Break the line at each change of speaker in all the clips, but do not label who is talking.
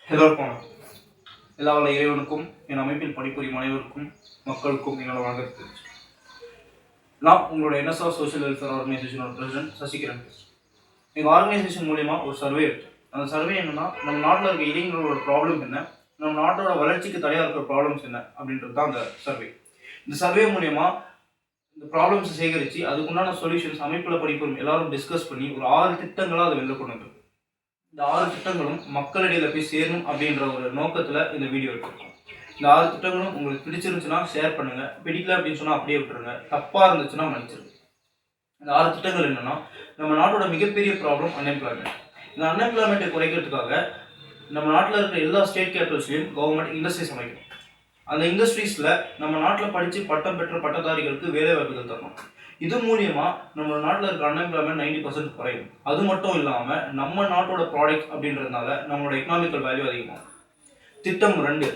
எல்லோருக்கும் வணக்கம். எல்லா வல்ல இறைவனுக்கும் என் அமைப்பில் பணிபுரியும் அனைவருக்கும் மக்களுக்கும் என்னோட வணக்கத்தை. நான் உங்களோட என்எஸ்ஆர் சோஷியல் வெல்ஃபேர் ஆர்கனைசேஷனோட பிரசிடென்ட் சசிகிரண். எங்கள் ஆர்கனைசேஷன் மூலிமா ஒரு சர்வே இருக்கு. அந்த சர்வே என்னன்னா, நம்ம நாட்டில் இருக்க இளைஞர்களோட ப்ராப்ளம் என்ன, நம்ம நாட்டோட வளர்ச்சிக்கு தடையாக இருக்கிற ப்ராப்ளம்ஸ் என்ன அப்படின்றது தான் அந்த சர்வே. இந்த சர்வே மூலிமா இந்த ப்ராப்ளம்ஸை சேகரித்து அதுக்குண்டான சொல்யூஷன்ஸ் அமைப்பில் பணிபுரியும் எல்லாரும் டிஸ்கஸ் பண்ணி ஒரு 6 திட்டங்களாக அதை வெளில கொண்டு வந்து இந்த 6 திட்டங்களும் மக்களிடையில போய் சேரணும் அப்படின்ற ஒரு நோக்கத்தில் இந்த வீடியோ எடுத்துருக்கோம். இந்த 6 திட்டங்களும் உங்களுக்கு பிடிச்சிருந்துச்சுன்னா ஷேர் பண்ணுங்க, பிடிக்கல அப்படின்னு சொன்னால் அப்படியே விட்டுருங்க, தப்பாக இருந்துச்சுன்னா மன்னிச்சிருங்க. இந்த 6 திட்டங்கள் என்னன்னா, நம்ம நாட்டோட மிகப்பெரிய ப்ராப்ளம் அன்எம்ப்ளாய்மெண்ட். இந்த அன்எம்ப்ளாய்மெண்ட்டை குறைக்கிறதுக்காக நம்ம நாட்டில் இருக்கிற எல்லா ஸ்டேட் கேபிட்டல்ஸ்லையும் கவர்மெண்ட் இண்டஸ்ட்ரீஸ் அமைக்கணும். அந்த இண்டஸ்ட்ரீஸில் நம்ம நாட்டில் படித்து பட்டம் பெற்ற பட்டதாரிகளுக்கு வேலை வாய்ப்புகள் தரணும். இது மூலியமா நம்ம நாட்டில் இருக்க அன்எம்ப்ளாய்மெண்ட் 90% குறையும். அது மட்டும் இல்லாமல் நம்ம நாட்டோட ப்ராடக்ட் அப்படின்றதுனால நம்மளோட எக்கனாமிக்கல் வேல்யூ அதிகமாகும். திட்டம் 2,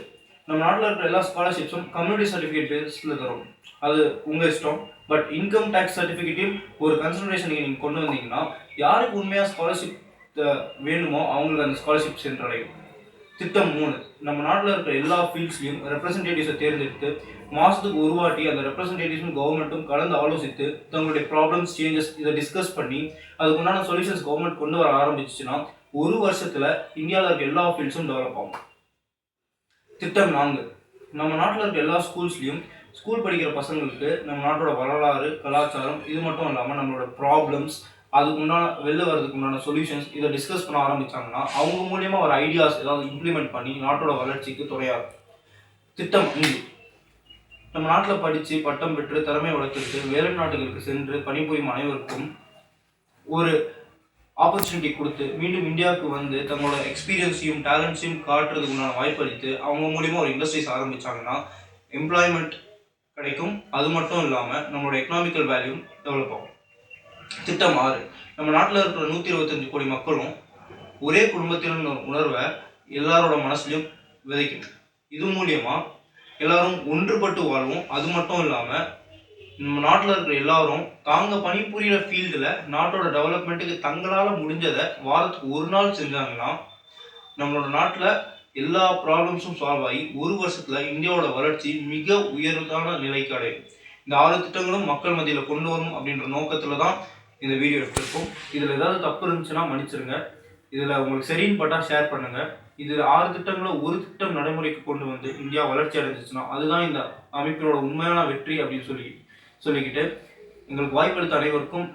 நம்ம நாட்டில் இருக்கிற எல்லா ஸ்காலர்ஷிப்ஸும் கம்யூனிட்டி சர்டிஃபிகேட் பேஸில் தரும். அது உங்கள் இஷ்டம். பட் இன்கம் டேக்ஸ் சர்டிஃபிகேட்டையும் ஒரு கன்சிடரேஷன் நீங்கள் கொண்டு வந்தீங்கன்னா, யாருக்கு உண்மையாக ஸ்காலர்ஷிப் வேணுமோ அவங்களுக்கு அந்த ஸ்காலர்ஷிப் சென்றடையும். திட்டம் 3, நம்ம நாட்டில் இருக்கிற எல்லா ஃபீல்ட்ஸ்லையும் ரெப்ரஸன்டேட்டிவ்ஸை தேர்ந்தெடுத்து மாதத்துக்கு ஒரு வாட்டி அந்த ரெப்ரஸன்டேட்டிவ்ஸும் கவர்மெண்ட்டும் கலந்து ஆலோசித்து தங்களுடைய ப்ராப்ளம்ஸ் சேஞ்சஸ் இதை டிஸ்கஸ் பண்ணி அதுக்குண்டான சொல்யூஷன்ஸ் கவர்மெண்ட் கொண்டு வர ஆரம்பிச்சுன்னா ஒரு வருஷத்தில் இந்தியாவில் இருக்க எல்லா ஃபீல்ட்ஸும் டெவலப் ஆகும். திட்டம் 4, நம்ம நாட்டில் இருக்க எல்லா ஸ்கூல்ஸ்லையும் ஸ்கூல் படிக்கிற பசங்களுக்கு நம்ம நாட்டோட வரலாறு, கலாச்சாரம், இது மட்டும் இல்லாமல் நம்மளோட ப்ராப்ளம்ஸ், அதுக்குண்டான வெளில வரதுக்கு உண்டான சொல்யூஷன்ஸ் இதை டிஸ்கஸ் பண்ண ஆரம்பித்தாங்கன்னா அவங்க மூலியமாக ஒரு ஐடியாஸ் ஏதாவது இம்ப்ளிமெண்ட் பண்ணி நாட்டோட வளர்ச்சிக்கு துணையாகும். திட்டம் 5, நம்ம நாட்டில் படித்து பட்டம் பெற்று திறமை வளர்த்துட்டு வேலை நாட்டுகளுக்கு சென்று பணிபுரியும் அனைவருக்கும் ஒரு ஆப்பர்ச்சுனிட்டி கொடுத்து மீண்டும் இந்தியாவுக்கு வந்து தங்களோட எக்ஸ்பீரியன்ஸையும் டேலண்ட்ஸையும் காட்டுறதுக்கு உண்டான வாய்ப்பு அளித்து அவங்க மூலியமாக ஒரு இண்டஸ்ட்ரீஸ் ஆரம்பித்தாங்கன்னா எம்ப்ளாய்மெண்ட் கிடைக்கும். அது மட்டும் இல்லாமல் நம்மளோட எக்கனாமிக்கல் வேல்யூ டெவலப் ஆகும். திட்டம் 6, நம்ம நாட்டில் இருக்கிற 125 கோடி மக்களும் ஒரே குடும்பத்தின் உணர்வை எல்லாரோட மனசுலையும் விதைக்கணும். இது மூலியமா எல்லாரும் ஒன்றுபட்டு வாழ்வோம். அது மட்டும் இல்லாமல் நம்ம நாட்டில் இருக்கிற எல்லாரும் தாங்க பணிபுரிகிற ஃபீல்டில் நாட்டோட டெவலப்மெண்ட்டுக்கு தங்களால் முடிஞ்சதை வாரத்துக்கு ஒரு நாள் செஞ்சாங்கன்னா நம்மளோட நாட்டில் எல்லா ப்ராப்ளம்ஸும் சால்வ் ஆகி ஒரு வருஷத்தில் இந்தியாவோட வளர்ச்சி மிக உயர்வான நிலைக்கு அடையும். இந்த 6 திட்டங்களும் மக்கள் மத்தியில் கொண்டு வரணும் அப்படின்ற நோக்கத்தில் தான் இந்த வீடியோ எடுத்திருக்கோம். இதில் ஏதாவது தப்பு இருந்துச்சுன்னா மன்னிச்சிருங்க. இதில் உங்களுக்கு சரின்னு பட்டா ஷேர் பண்ணுங்கள். இதில் 6 திட்டங்களை ஒரு திட்டம் நடைமுறைக்கு கொண்டு வந்து இந்தியா வளர்ச்சி அடைஞ்சிச்சுன்னா அதுதான் இந்த அமைப்பினோட உண்மையான வெற்றி அப்படின்னு சொல்லிக்கிட்டு எங்களுக்கு வாய்ப்பளித்த அனைவருக்கும்